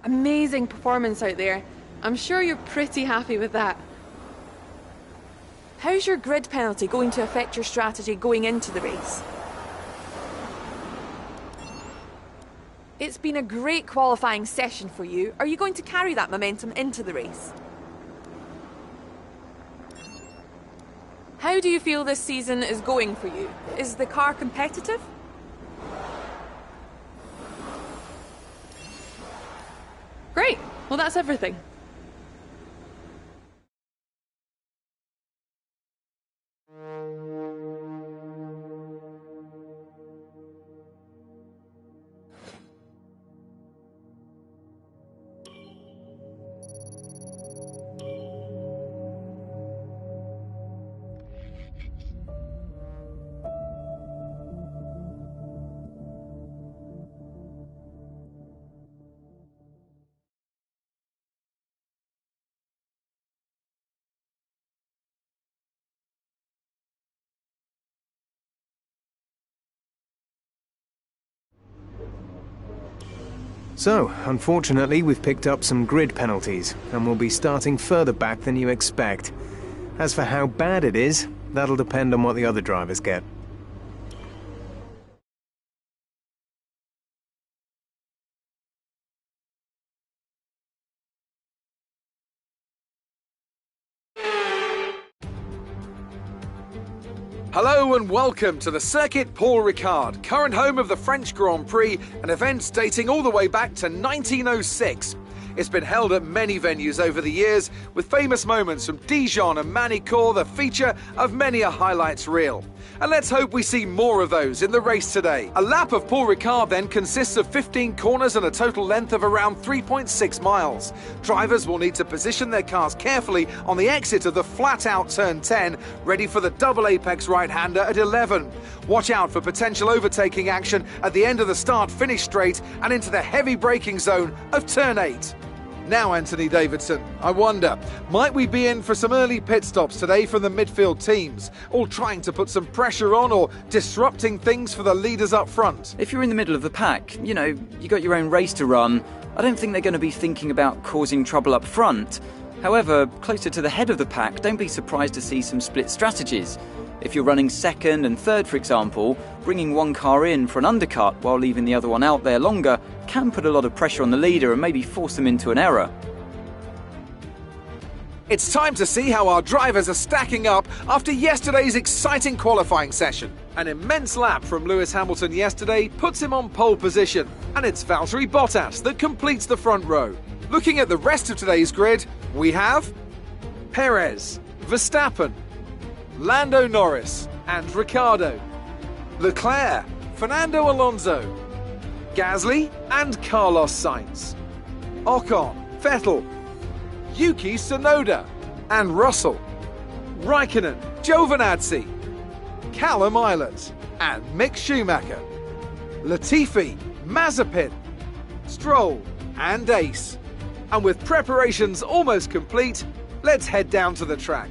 Amazing performance out there. I'm sure you're pretty happy with that. How's your grid penalty going to affect your strategy going into the race? It's been a great qualifying session for you. Are you going to carry that momentum into the race? How do you feel this season is going for you? Is the car competitive? Great. Well, that's everything. So, unfortunately, we've picked up some grid penalties, and we'll be starting further back than you expect. As for how bad it is, that'll depend on what the other drivers get. Hello and welcome to the Circuit Paul Ricard, current home of the French Grand Prix, an event dating all the way back to 1906. It's been held at many venues over the years, with famous moments from Dijon and Manicourt the feature of many a highlights reel. And let's hope we see more of those in the race today. A lap of Paul Ricard then consists of 15 corners and a total length of around 3.6 miles. Drivers will need to position their cars carefully on the exit of the flat-out turn 10, ready for the double apex right-hander at 11. Watch out for potential overtaking action at the end of the start-finish straight and into the heavy braking zone of turn 8. Now, Anthony Davidson, I wonder, might we be in for some early pit stops today from the midfield teams, all trying to put some pressure on or disrupting things for the leaders up front? If you're in the middle of the pack, you got your own race to run, I don't think they're going to be thinking about causing trouble up front. However, closer to the head of the pack, don't be surprised to see some split strategies. If you're running second and third, for example, bringing one car in for an undercut while leaving the other one out there longer can put a lot of pressure on the leader and maybe force them into an error. It's time to see how our drivers are stacking up after yesterday's exciting qualifying session. An immense lap from Lewis Hamilton yesterday puts him on pole position, and it's Valtteri Bottas that completes the front row. Looking at the rest of today's grid, we have Perez, Verstappen, Lando Norris and Ricciardo, Leclerc, Fernando Alonso, Gasly and Carlos Sainz, Ocon, Vettel, Yuki Tsunoda and Russell, Raikkonen, Giovinazzi, Callum Ilott and Mick Schumacher, Latifi, Mazepin, Stroll and Ace. And with preparations almost complete, let's head down to the track.